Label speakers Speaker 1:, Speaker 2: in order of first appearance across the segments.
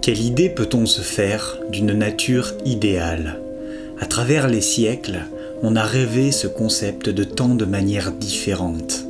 Speaker 1: Quelle idée peut-on se faire d'une nature idéale? À travers les siècles, on a rêvé ce concept de tant de manières différentes.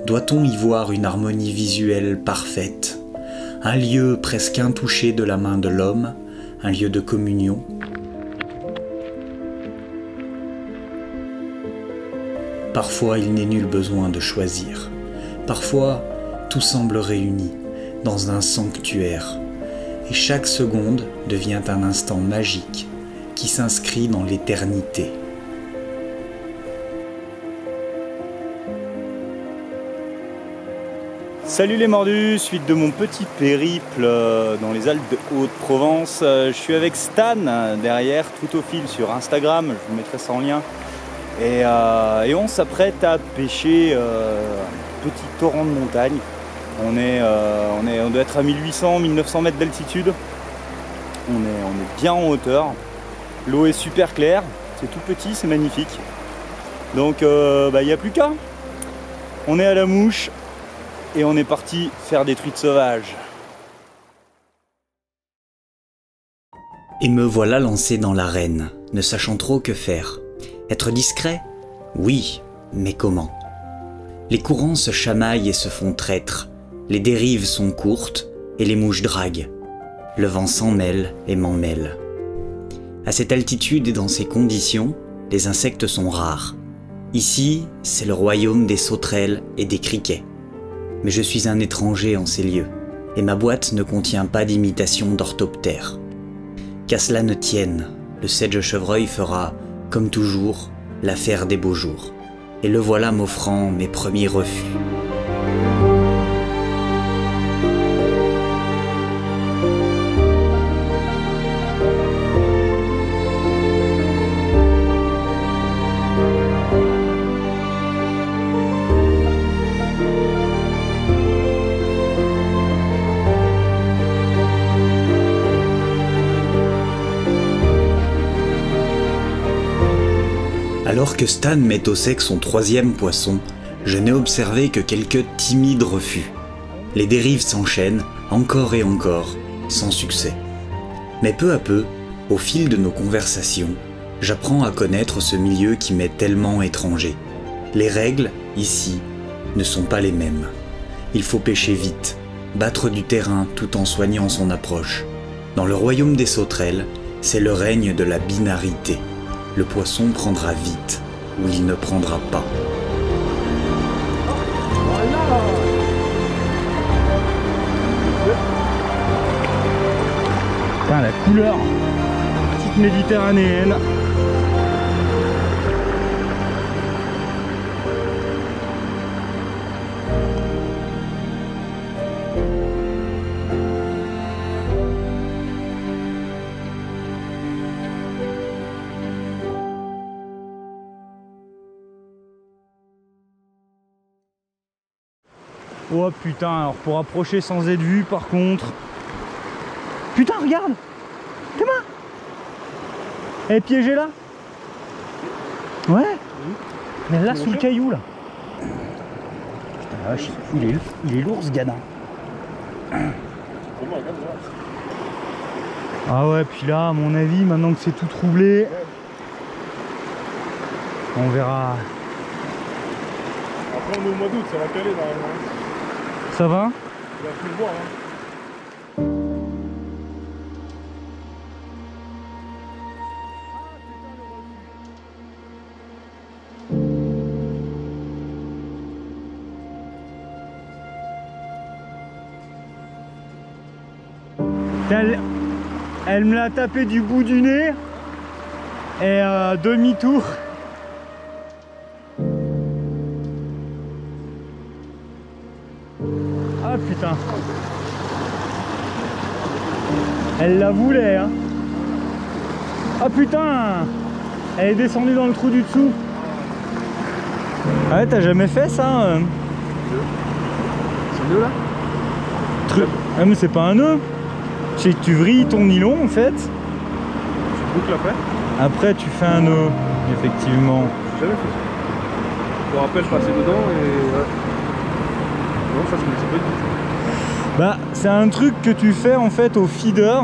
Speaker 1: Doit-on y voir une harmonie visuelle parfaite? Un lieu presque intouché de la main de l'homme, un lieu de communion? Parfois, il n'est nul besoin de choisir. Parfois, tout semble réuni dans un sanctuaire. Et chaque seconde devient un instant magique qui s'inscrit dans l'éternité.
Speaker 2: Salut les mordus, suite de mon petit périple dans les Alpes de Haute-Provence. Je suis avec Stan derrière, tout au fil sur Instagram, je vous mettrai ça en lien. Et on s'apprête à pêcher un petit torrent de montagne. On doit être à 1800-1900 mètres d'altitude. On est bien en hauteur. L'eau est super claire, c'est tout petit, c'est magnifique. Donc il n'y a plus qu'à. On est à la mouche et on est parti faire des truites sauvages.
Speaker 1: Et me voilà lancé dans l'arène, ne sachant trop que faire. Être discret? Oui, mais comment? Les courants se chamaillent et se font traîtres. Les dérives sont courtes et les mouches draguent. Le vent s'en mêle et m'en mêle. À cette altitude et dans ces conditions, les insectes sont rares. Ici, c'est le royaume des sauterelles et des criquets. Mais je suis un étranger en ces lieux, et ma boîte ne contient pas d'imitation d'orthoptère. Qu'à cela ne tienne, le sedge-chevreuil fera, comme toujours, l'affaire des beaux jours. Et le voilà m'offrant mes premiers refus. Alors que Stan met au sec son troisième poisson, je n'ai observé que quelques timides refus. Les dérives s'enchaînent, encore et encore, sans succès. Mais peu à peu, au fil de nos conversations, j'apprends à connaître ce milieu qui m'est tellement étranger. Les règles, ici, ne sont pas les mêmes. Il faut pêcher vite, battre du terrain tout en soignant son approche. Dans le royaume des sauterelles, c'est le règne de la binarité. Le poisson prendra vite, ou il ne prendra pas.
Speaker 2: Putain, la couleur, petite méditerranéenne. Oh putain, alors pour approcher sans être vu par contre. Putain, regarde! Comment? Elle est piégée là? Ouais? Mais là, sous le caillou là. Putain, la vache, il est lourd ce gadin. Ah ouais, puis là, à mon avis, maintenant que c'est tout troublé, on verra.
Speaker 3: Après on est au mois d'août, ça va caler normalement.
Speaker 2: Ça va?
Speaker 3: Il va plus le voir hein.
Speaker 2: Elle me l'a tapé du bout du nez et demi-tour. Ah putain. Elle la voulait hein. Ah putain. Elle est descendue dans le trou du dessous. Ah ouais, t'as jamais fait ça
Speaker 3: C'est mieux là?
Speaker 2: Ah mais c'est pas un nœud. Tu vrilles ton nylon en fait.
Speaker 3: Tu boucles après?
Speaker 2: Après tu fais un nœud, effectivement.
Speaker 3: J'ai jamais fait ça. Je me rappelle passer dedans et ouais. Non, ça je connaissais pas du tout.
Speaker 2: Bah, c'est un truc que tu fais en fait au feeder.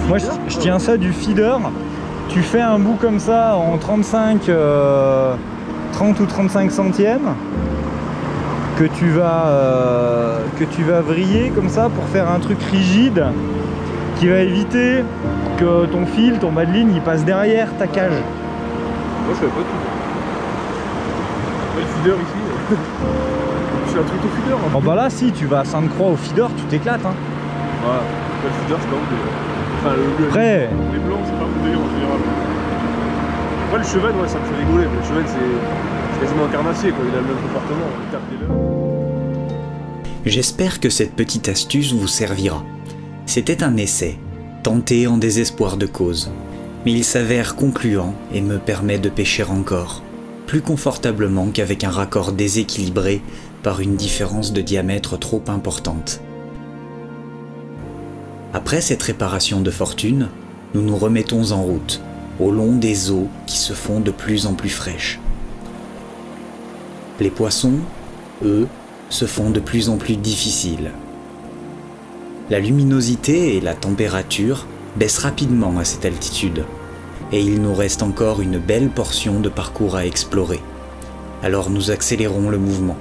Speaker 2: Moi, je tiens ça du feeder. Tu fais un bout comme ça en 30 ou 35 centièmes que tu vas vriller comme ça pour faire un truc rigide qui va éviter que ton fil, ton bas de ligne, il passe derrière ta cage.
Speaker 3: Moi, je savais pas du tout. Ouais, le feeder ici. C'est un truc au feeder.
Speaker 2: Oh bah là, si tu vas à Sainte-Croix au feeder, tu t'éclates. Hein.
Speaker 3: Voilà. Le feeder, c'est pas mon délire. Enfin,
Speaker 2: Après,
Speaker 3: les blancs, c'est pas mon délire en général. Après, le cheval, ouais, ça me fait rigoler. Mais le cheval, c'est quasiment un carnassier, quoi. Il a le même comportement. Il tape des lèvres.
Speaker 1: J'espère que cette petite astuce vous servira. C'était un essai, tenté en désespoir de cause, mais il s'avère concluant et me permet de pêcher encore, plus confortablement qu'avec un raccord déséquilibré par une différence de diamètre trop importante. Après cette réparation de fortune, nous nous remettons en route, au long des eaux qui se font de plus en plus fraîches. Les poissons, eux, se font de plus en plus difficiles. La luminosité et la température baissent rapidement à cette altitude, et il nous reste encore une belle portion de parcours à explorer. Alors nous accélérons le mouvement.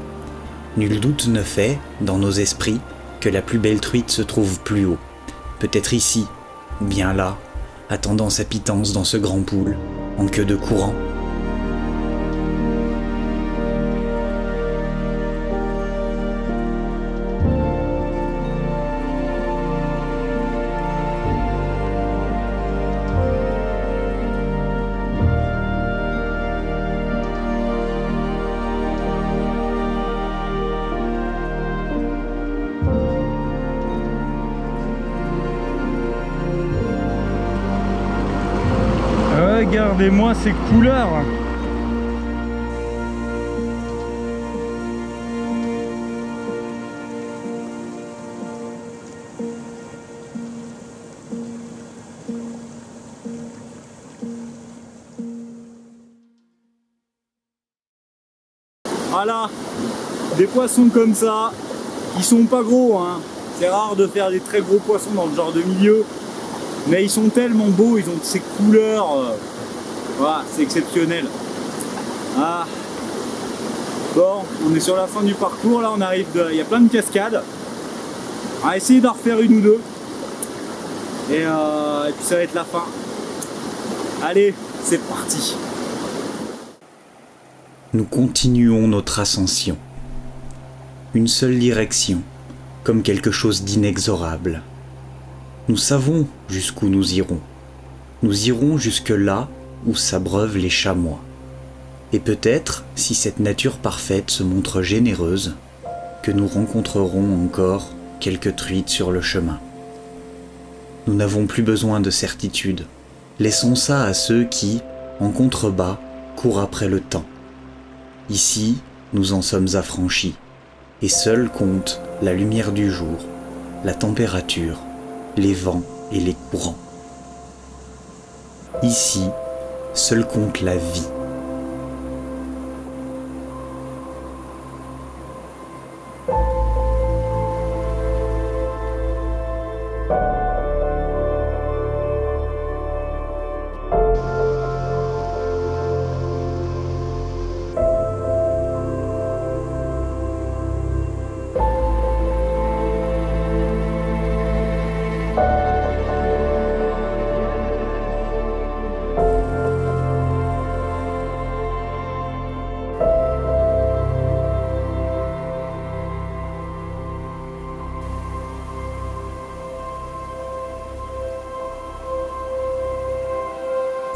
Speaker 1: Nul doute ne fait, dans nos esprits, que la plus belle truite se trouve plus haut, peut-être ici, ou bien là, attendant sa pitance dans ce grand pool, en queue de courant.
Speaker 2: Regardez-moi ces couleurs. Voilà, des poissons comme ça, ils sont pas gros, hein. C'est rare de faire des très gros poissons dans le genre de milieu, mais ils sont tellement beaux, ils ont ces couleurs. Voilà, c'est exceptionnel. Ah. Bon, on est sur la fin du parcours, là on arrive, il y a plein de cascades. On va essayer d'en refaire une ou deux. Et puis ça va être la fin. Allez, c'est parti.
Speaker 1: Nous continuons notre ascension. Une seule direction, comme quelque chose d'inexorable. Nous savons jusqu'où nous irons. Nous irons jusque là où s'abreuvent les chamois. Et peut-être, si cette nature parfaite se montre généreuse, que nous rencontrerons encore quelques truites sur le chemin. Nous n'avons plus besoin de certitude. Laissons ça à ceux qui, en contrebas, courent après le temps. Ici, nous en sommes affranchis, et seul compte la lumière du jour, la température, les vents et les courants. Ici, seul compte la vie.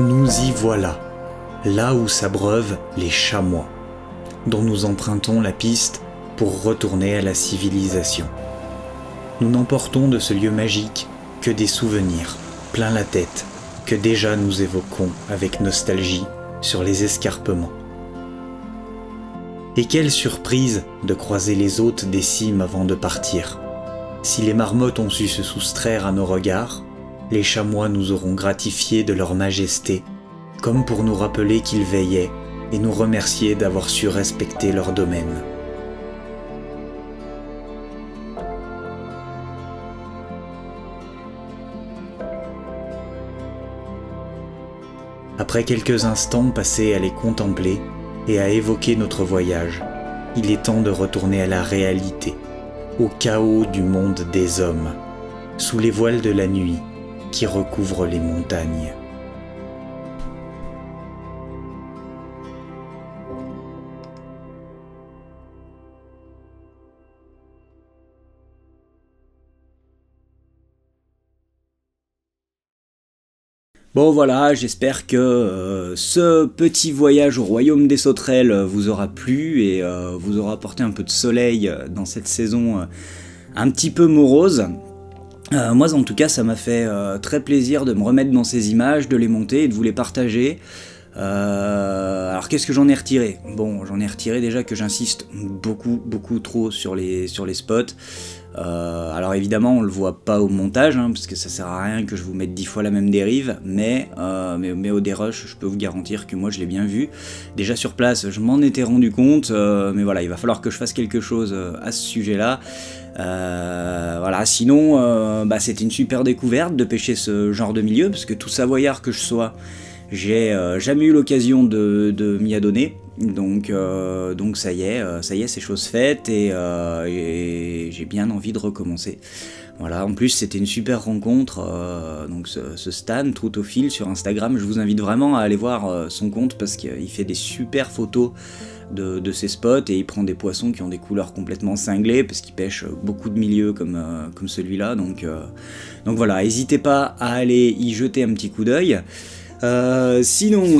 Speaker 1: Nous y voilà, là où s'abreuvent les chamois, dont nous empruntons la piste pour retourner à la civilisation. Nous n'emportons de ce lieu magique que des souvenirs, plein la tête, que déjà nous évoquons avec nostalgie sur les escarpements. Et quelle surprise de croiser les hôtes des cimes avant de partir. Si les marmottes ont su se soustraire à nos regards, les chamois nous auront gratifiés de leur majesté, comme pour nous rappeler qu'ils veillaient et nous remercier d'avoir su respecter leur domaine. Après quelques instants passés à les contempler et à évoquer notre voyage, il est temps de retourner à la réalité, au chaos du monde des hommes, sous les voiles de la nuit qui recouvrent les montagnes. Bon voilà, j'espère que ce petit voyage au royaume des sauterelles vous aura plu et vous aura apporté un peu de soleil dans cette saison un petit peu morose. Moi en tout cas ça m'a fait très plaisir de me remettre dans ces images, de les monter et de vous les partager. Alors qu'est-ce que j'en ai retiré? Bon, j'en ai retiré déjà que j'insiste beaucoup trop sur les spots. Alors évidemment on le voit pas au montage hein, parce que ça sert à rien que je vous mette 10 fois la même dérive, mais au dérush je peux vous garantir que moi je l'ai bien vu. Déjà sur place je m'en étais rendu compte, mais voilà, il va falloir que je fasse quelque chose à ce sujet là. Voilà, sinon c'était une super découverte de pêcher ce genre de milieu, parce que tout savoyard que je sois, j'ai jamais eu l'occasion de m'y adonner, donc ça y est, c'est chose faite et j'ai bien envie de recommencer. Voilà, en plus c'était une super rencontre, donc ce Stan Troutophile sur Instagram, je vous invite vraiment à aller voir son compte parce qu'il fait des super photos de ces spots et il prend des poissons qui ont des couleurs complètement cinglées parce qu'il pêche beaucoup de milieux comme celui-là, donc voilà, n'hésitez pas à aller y jeter un petit coup d'œil. Sinon,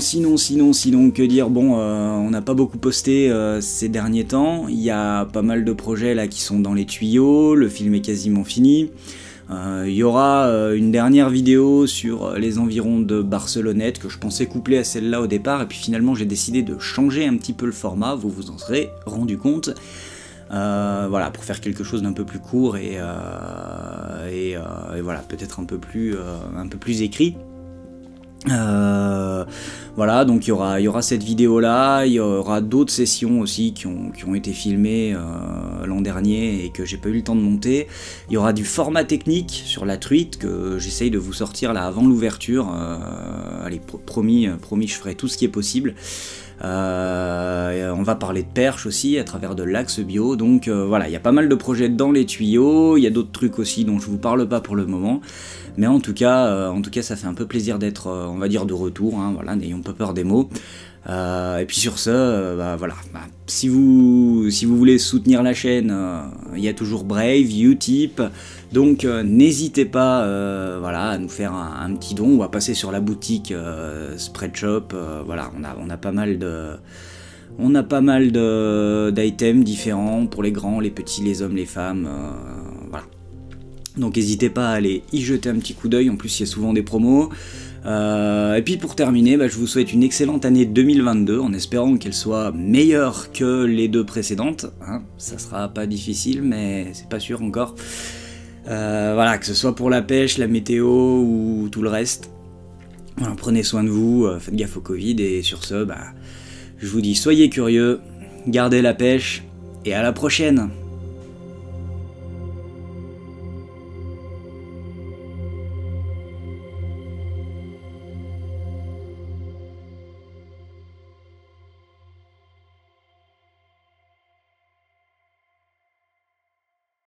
Speaker 1: que dire? Bon, on n'a pas beaucoup posté ces derniers temps. Il y a pas mal de projets là qui sont dans les tuyaux. Le film est quasiment fini. Il y aura une dernière vidéo sur les environs de Barcelonnette que je pensais coupler à celle-là au départ, et puis finalement j'ai décidé de changer un petit peu le format. Vous vous en serez rendu compte. Voilà, pour faire quelque chose d'un peu plus court et voilà, peut-être un peu plus écrit. Voilà, donc il y aura cette vidéo là, il y aura d'autres sessions aussi qui ont été filmées l'an dernier et que j'ai pas eu le temps de monter. Il y aura du format technique sur la truite que j'essaye de vous sortir là avant l'ouverture. Allez, promis, je ferai tout ce qui est possible. On va parler de perche aussi à travers de l'axe bio, donc voilà, il y a pas mal de projets dans les tuyaux. Il y a d'autres trucs aussi dont je vous parle pas pour le moment, mais en tout cas ça fait un peu plaisir d'être on va dire de retour, hein, voilà, n'ayons pas peur des mots. Et puis sur ce, voilà, si vous voulez soutenir la chaîne, il y a toujours Brave, Utip, donc n'hésitez pas voilà, à nous faire un petit don ou à passer sur la boutique Spreadshop. Voilà, on a pas mal d'items différents pour les grands, les petits, les hommes, les femmes, voilà. Donc n'hésitez pas à aller y jeter un petit coup d'œil, en plus il y a souvent des promos. Et puis pour terminer, je vous souhaite une excellente année 2022 en espérant qu'elle soit meilleure que les deux précédentes, hein. Ça sera pas difficile mais c'est pas sûr encore. Voilà, que ce soit pour la pêche, la météo ou tout le reste. Voilà, prenez soin de vous, faites gaffe au Covid et sur ce, je vous dis soyez curieux, gardez la pêche et à la prochaine.